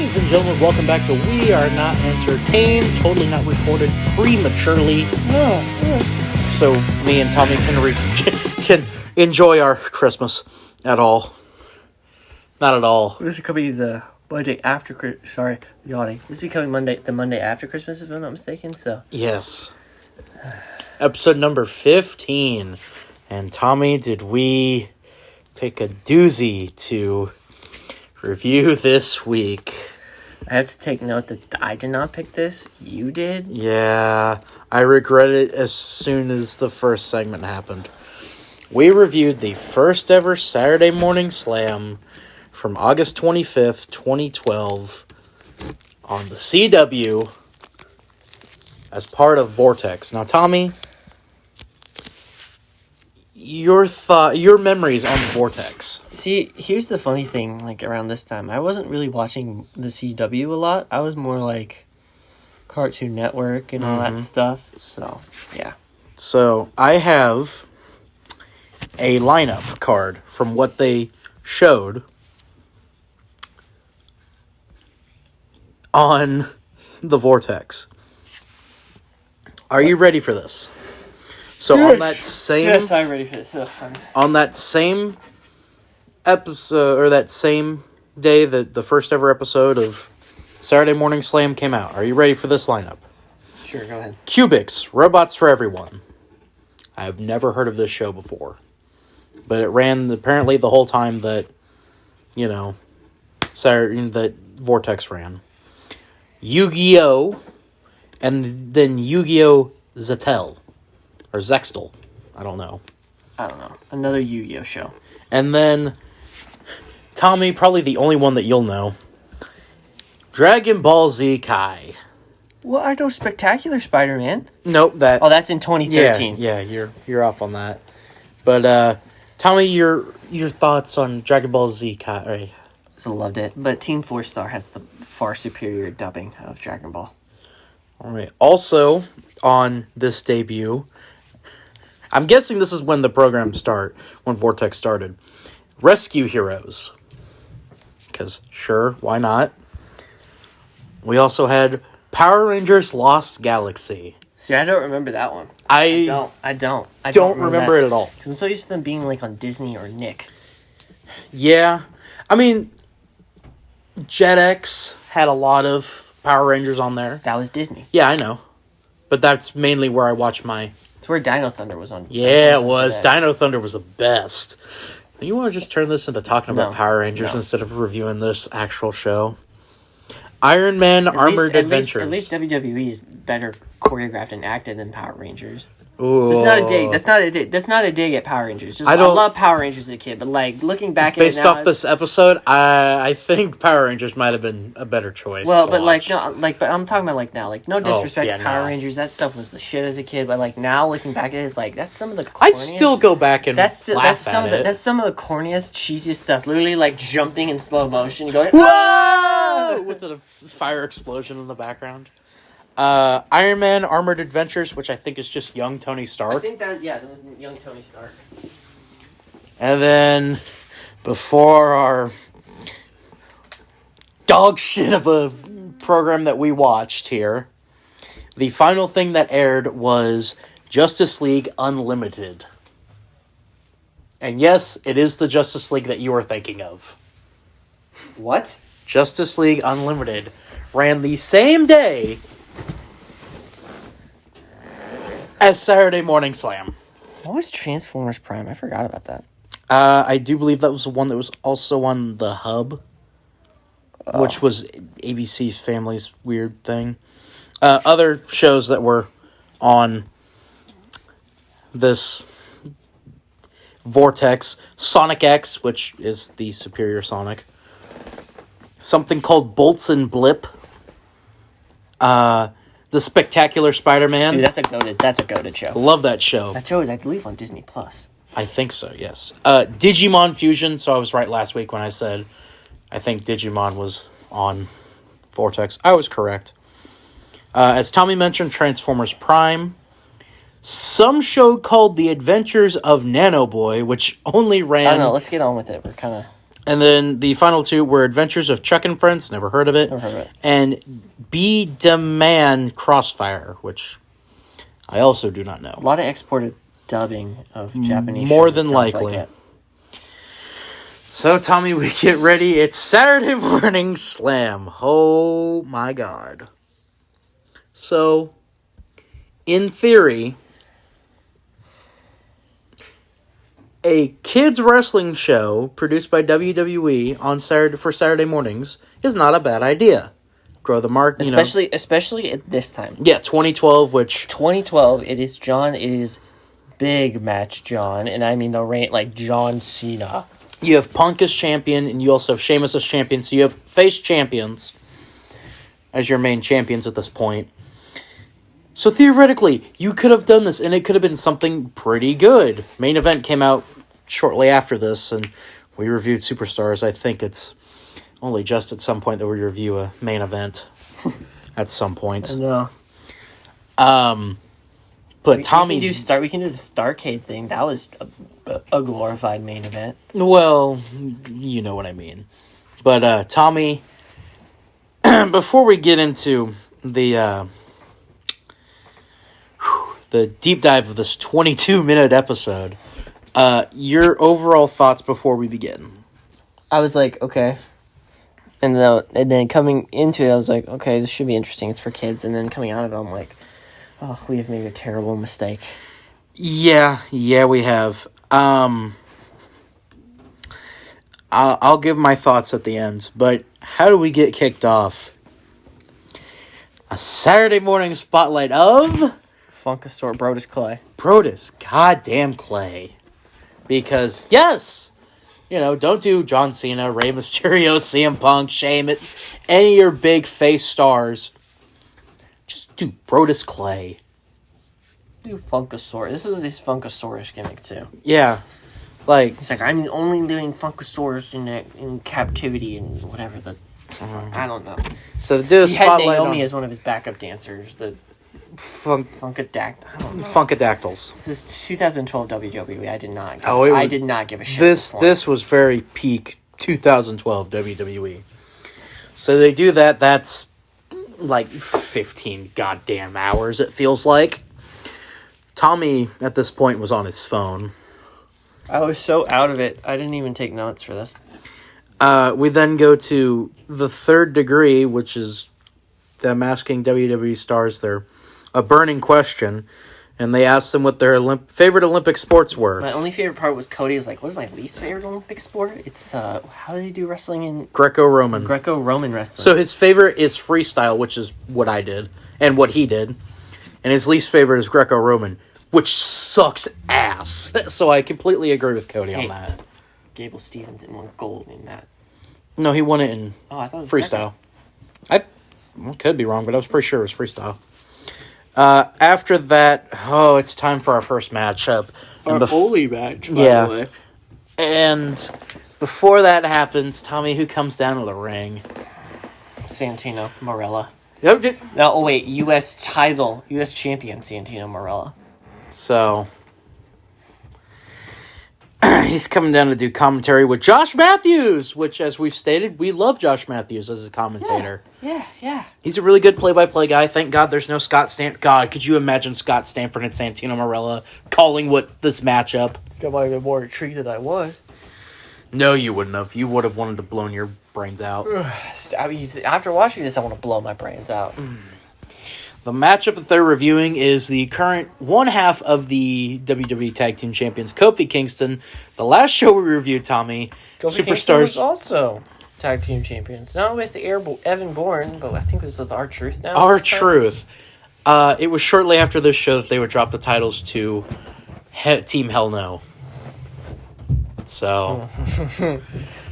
Ladies and gentlemen, welcome back to We Are Not Entertained, totally not recorded prematurely. So me and Tommy can enjoy our Christmas at all. Not at all. This could be the Monday after Christmas. Sorry, yawning. This is becoming the Monday after Christmas, if I'm not mistaken. So yes, episode number 15. And Tommy, did we pick a doozy to review this week? I have to take note that I did not pick this. You did. Yeah, I regret it as soon as the first segment happened. We reviewed the first ever Saturday Morning Slam from August 25th, 2012 on the CW as part of Vortex. Now, Tommy, your memories on Vortex. See, here's the funny thing, like, around this time, I wasn't really watching the CW a lot. I was more like Cartoon Network and all that stuff. So, yeah. So, I have a lineup card from what they showed on the Vortex. Are you ready for this? So on that same... Yes, I'm ready for this. On that same episode, or that same day that the first ever episode of Saturday Morning Slam came out, are you ready for this lineup? Sure, go ahead. Cubics, Robots for Everyone. I have never heard of this show before. But it ran apparently the whole time that, that Vortex ran. Yu-Gi-Oh! And then Yu-Gi-Oh! Zettel. Or Zextel. I don't know. Another Yu-Gi-Oh! Show. And then, Tommy, probably the only one that you'll know. Dragon Ball Z Kai. Well, I know Spectacular Spider-Man. Nope, that... Oh, that's in 2013. Yeah, you're off on that. But, Tommy, your thoughts on Dragon Ball Z Kai. I loved it. But Team 4-Star has the far superior dubbing of Dragon Ball. Alright, also, on this debut... I'm guessing this is when the program when Vortex started. Rescue Heroes. Because, sure, why not? We also had Power Rangers Lost Galaxy. See, I don't remember that one. I don't remember it at all. Because I'm so used to them being like on Disney or Nick. Yeah. I mean, Jetix had a lot of Power Rangers on there. That was Disney. Yeah, I know. But that's mainly where I watch my... It's where Dino Thunder was on. Yeah, it was. Dino Thunder was the best. You want to just turn this into talking about Power Rangers instead of reviewing this actual show? Iron Man Armored Adventures. At least WWE is better choreographed and acted than Power Rangers. Ooh. That's not a dig. That's not a dig at Power Rangers. I love Power Rangers as a kid, but like looking back at it now, based off this episode, I think Power Rangers might have been a better choice. Well, but but I'm talking about like now, like no disrespect to Power Rangers, that stuff was the shit as a kid, but like now looking back at it, it's like that's some of the corniest, I still go back and that's some of the corniest, cheesiest stuff. Literally like jumping in slow motion, going whoa with a fire explosion in the background. Iron Man Armored Adventures, which I think is just young Tony Stark. I think that was young Tony Stark. And then, before our dog shit of a program that we watched here, the final thing that aired was Justice League Unlimited. And yes, it is the Justice League that you are thinking of. What? Justice League Unlimited ran the same day as Saturday Morning Slam. What was Transformers Prime? I forgot about that. I do believe that was the one that was also on the Hub, which was ABC's Family's weird thing. Other shows that were on this Vortex, Sonic X, which is the superior Sonic. Something called Bolts and Blip. The Spectacular Spider-Man. Dude, that's a goated show. Love that show. That show is, I believe, on Disney Plus. I think so, yes. Digimon Fusion, so I was right last week when I said I think Digimon was on Vortex. I was correct. As Tommy mentioned, Transformers Prime. Some show called The Adventures of Nano Boy, which only ran... I don't know, let's get on with it. We're kind of... And then the final two were Adventures of Chuck and Friends, never heard of it. Never heard of it. And Be the Man Crossfire, which I also do not know. A lot of exported dubbing of Japanese More shows, than it sounds likely. like it. So, Tommy, we get ready. It's Saturday Morning Slam. Oh, my God. So, in theory, a kids wrestling show produced by WWE on Saturday mornings is not a bad idea. Grow the market, Especially at this time. Yeah, 2012, which 2012, it is big match John, and I mean the reign like John Cena. you have Punk as champion, and you also have Sheamus as champion, so you have face champions as your main champions at this point. So theoretically, you could have done this, and it could have been something pretty good. Main event came out shortly after this, and we reviewed Superstars. I think it's only just at some point that we review a main event. At some point. No. But Tommy... We can do the Starcade thing. That was a glorified main event. Well, you know what I mean. But, Tommy, before we get into the deep dive of this 22-minute episode, your overall thoughts before we begin. I was like, okay. And then coming into it, I was like, okay, this should be interesting. It's for kids. And then coming out of it, I'm like, oh, we have made a terrible mistake. Yeah, we have. I'll give my thoughts at the end, but how do we get kicked off? A Saturday morning spotlight of... Funkasaur, Brodus Clay. Brodus goddamn Clay. Because, yes, don't do John Cena, Rey Mysterio, CM Punk, Sheamus, any of your big face stars. Just do Brodus Clay. Do Funkasaur. This is his Funkasaurus gimmick, too. Yeah. Like... He's like, I'm the only living Funkasaurus in captivity and whatever the... I don't know. So to do a spotlight He had Naomi on as one of his backup dancers. The Funkadact. I don't know. Funkadactyls. This is 2012 WWE. I did not. I did not give a shit. This was very peak 2012 WWE. So they do that. That's like 15 goddamn hours. It feels like. Tommy at this point was on his phone. I was so out of it. I didn't even take notes for this. We then go to the Third Degree, which is them asking WWE stars a burning question, and they asked them what their favorite Olympic sports were. My only favorite part was Cody was like, "What's my least favorite Olympic sport?" It's how do they do wrestling in Greco-Roman wrestling. So his favorite is freestyle, which is what I did and what he did, and his least favorite is Greco-Roman, which sucks ass. So I completely agree with Cody on that. Gable Stevens didn't won gold in that. No, he won it in I thought it was freestyle. I could be wrong, but I was pretty sure it was freestyle. After that, it's time for our first matchup. Our only match, by the way. And before that happens, Tommy, who comes down to the ring? Santino Marella. Yep. No, wait, U.S. champion Santino Marella. So... he's coming down to do commentary with Josh Matthews, which, as we've stated, we love Josh Matthews as a commentator. Yeah. He's a really good play-by-play guy. Thank God there's no Scott Stanford. God, could you imagine Scott Stanford and Santino Marella calling this matchup? I might have been more intrigued than I was. No, you wouldn't have. You would have wanted to blow your brains out. I mean, after watching this, I want to blow my brains out. The matchup that they're reviewing is the current one half of the WWE Tag Team Champions, Kofi Kingston. The last show we reviewed, Tommy, Kofi Kingston was also Tag Team Champions. Not with Evan Bourne, but I think it was with R-Truth now. R-Truth. It was shortly after this show that they would drop the titles to Team Hell No. So...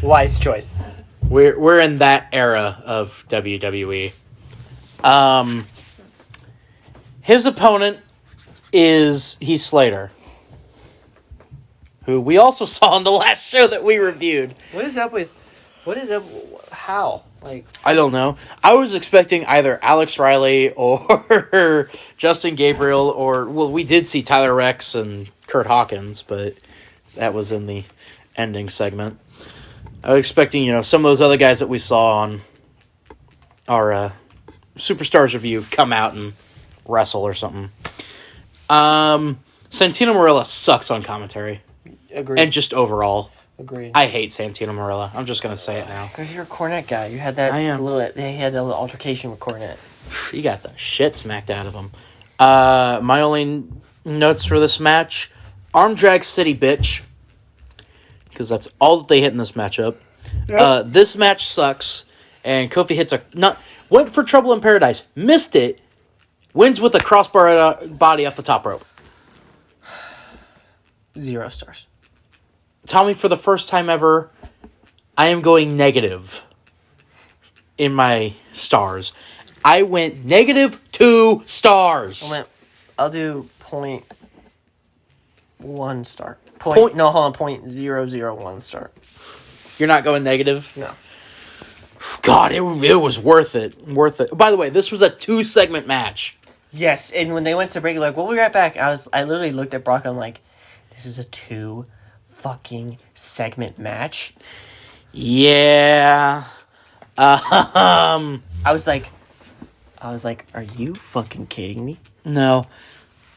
wise choice. We're in that era of WWE. His opponent is Heath Slater, who we also saw on the last show that we reviewed. How? I don't know. I was expecting either Alex Riley or Justin Gabriel, or, we did see Tyler Rex and Kurt Hawkins, but that was in the ending segment. I was expecting, some of those other guys that we saw on our Superstars review come out and wrestle or something. Santino Marella sucks on commentary. Agreed. And just overall. Agreed. I hate Santino Marella. I'm just going to say it now. Because you're a Cornette guy. You had that they had that little altercation with Cornette. You got the shit smacked out of him. My only notes for this match, arm drag city bitch. Because that's all that they hit in this matchup. Yep. This match sucks. And Kofi hits went for Trouble in Paradise. Missed it. Wins with a crossbar body off the top rope. 0 stars. Tommy, for the first time ever, I am going negative in my stars. I went -2 stars. I'll do 0.1 star. Hold on, 0.001 star. You're not going negative? No. God, it was worth it. Worth it. By the way, this was a 2-segment match. Yes, and when they went to break, like, we'll be right back. I literally looked at Brock. I'm like, this is a 2 fucking segment match. Yeah. I was like, are you fucking kidding me? No.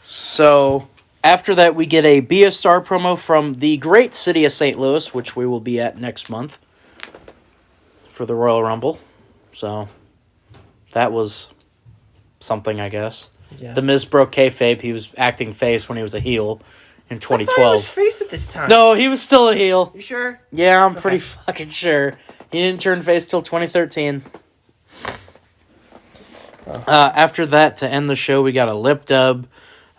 So after that, we get a Be a Star promo from the great city of St. Louis, which we will be at next month for the Royal Rumble. So that was something, I guess. Yeah. The Miz broke kayfabe. He was acting face when he was a heel in 2012. I thought he was face at this time. No, he was still a heel. You sure? Yeah, I'm pretty fucking sure. He didn't turn face till 2013. After that, to end the show, we got a lip dub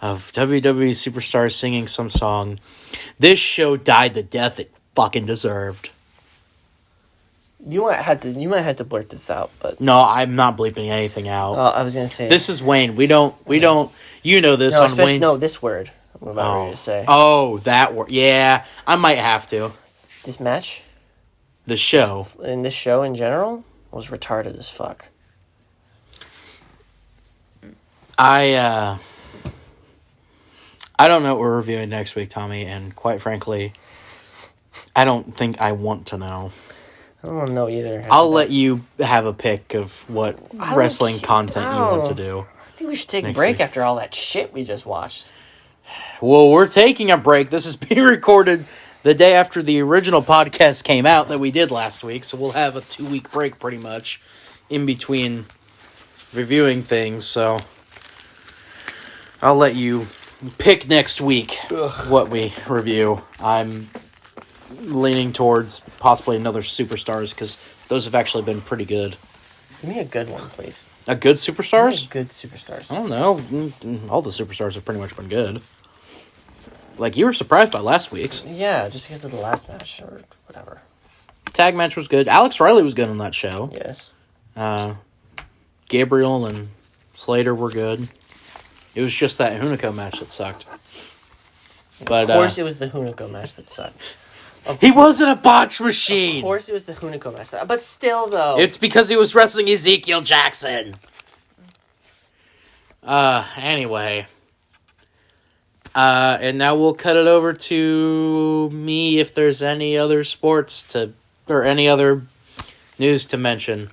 of WWE superstars singing some song. This show died the death it fucking deserved. You might have to blurt this out, but no, I'm not bleeping anything out. I was gonna say this is Wayne. We don't. You know this on Wayne. No, this word. I'm about ready to say. Oh, that word. Yeah, I might have to. This match. The show. This show in general was retarded as fuck. I don't know what we're reviewing next week, Tommy, and quite frankly, I don't think I want to know. I don't know either. I'll let you have a pick of what wrestling content you want to do. I think we should take a break after all that shit we just watched. Well, we're taking a break. This is being recorded the day after the original podcast came out that we did last week, so we'll have a 2-week break pretty much in between reviewing things, so I'll let you pick next week what we review. I'm leaning towards possibly another Superstars because those have actually been pretty good. Give me a good one, please. A good Superstars? Good Superstars. I don't know. All the Superstars have pretty much been good. Like, you were surprised by last week's. Yeah, just because of the last match or whatever. Tag match was good. Alex Riley was good on that show. Yes. Gabriel and Slater were good. It was just that Hunico match that sucked. But, of course it was the Hunico match that sucked. He wasn't a botch machine! Of course it was the Hunico match. But still, though. It's because he was wrestling Ezekiel Jackson. Anyway. And now we'll cut it over to me if there's any other or any other news to mention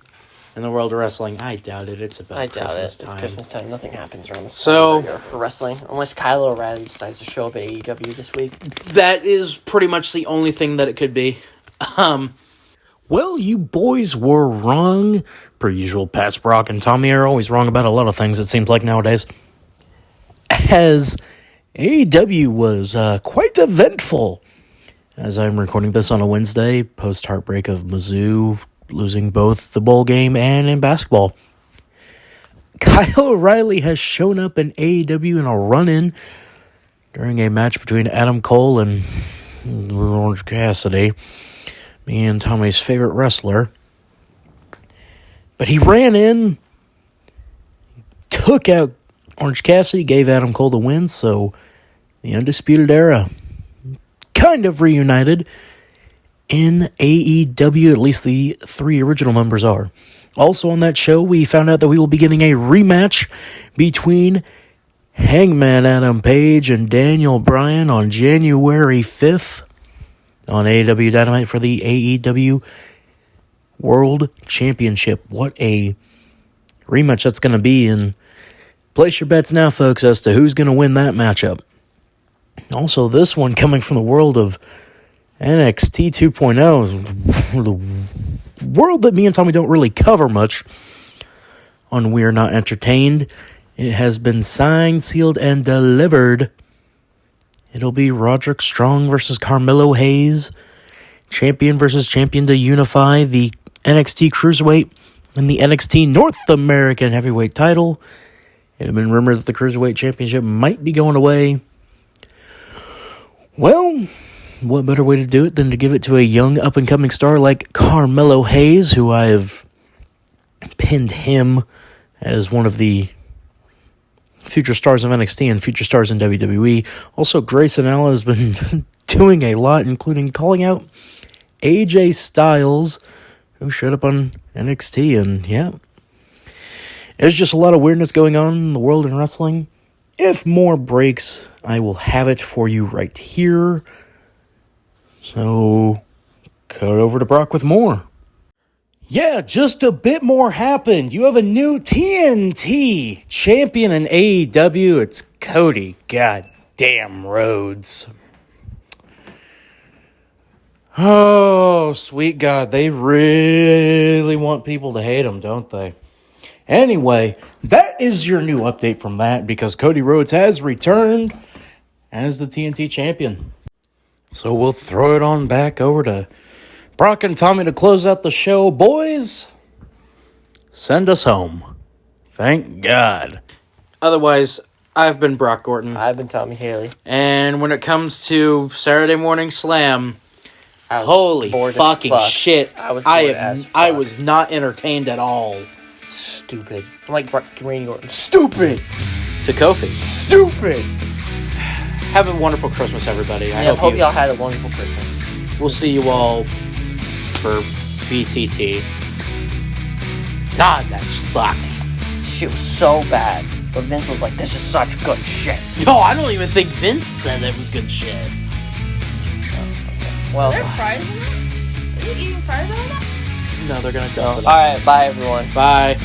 in the world of wrestling. I doubt it. It's about Christmas time. It's Christmas time. Nothing happens around this time for wrestling. Unless Kyle O'Reilly decides to show up at AEW this week. That is pretty much the only thing that it could be. Well, you boys were wrong. Per usual, Pat, Brock, and Tommy are always wrong about a lot of things, it seems like nowadays. As AEW was quite eventful. As I'm recording this on a Wednesday, post-heartbreak of Mizzou losing both the bowl game and in basketball. Kyle O'Reilly has shown up in AEW in a run-in during a match between Adam Cole and Orange Cassidy, me and Tommy's favorite wrestler. But he ran in, took out Orange Cassidy, gave Adam Cole the win, so the Undisputed Era kind of reunited in AEW, at least the 3 original members are. Also on that show, we found out that we will be getting a rematch between Hangman Adam Page and Daniel Bryan on January 5th. on AEW Dynamite for the AEW World Championship. What a rematch that's going to be, and place your bets now, folks, as to who's going to win that matchup. Also, this one coming from the world of NXT 2.0, the world that me and Tommy don't really cover much on We're Not Entertained. It has been signed, sealed, and delivered. It'll be Roderick Strong versus Carmelo Hayes. Champion versus champion to unify the NXT Cruiserweight and the NXT North American Heavyweight title. It had been rumored that the Cruiserweight Championship might be going away. Well, what better way to do it than to give it to a young up-and-coming star like Carmelo Hayes, who I have pinned him as one of the future stars of NXT and future stars in WWE. Also, Grayson Allen has been doing a lot, including calling out AJ Styles, who showed up on NXT, and yeah, there's just a lot of weirdness going on in the world of wrestling. If more breaks, I will have it for you right here. So, cut over to Brock with more. Yeah, just a bit more happened. You have a new TNT champion in AEW. It's Cody goddamn Rhodes. Oh, sweet God. They really want people to hate him, don't they? Anyway, that is your new update from that, because Cody Rhodes has returned as the TNT champion. So we'll throw it on back over to Brock and Tommy to close out the show. Boys, send us home. Thank God. Otherwise, I've been Brock Gorton. I've been Tommy Haley. And when it comes to Saturday Morning Slam, holy fucking shit. I was not entertained at all. Stupid. I'm like Randy Orton. Stupid! To Kofi. Stupid! Have a wonderful Christmas, everybody. I hope y'all had a wonderful Christmas. We'll see you all for BTT. God, that sucked. Shit was so bad. But Vince was like, this is such good shit. No, I don't even think Vince said it was good shit. Well, are there fries in it? Are you eating fries on that? No, they're gonna dump it. Alright, bye everyone. Bye.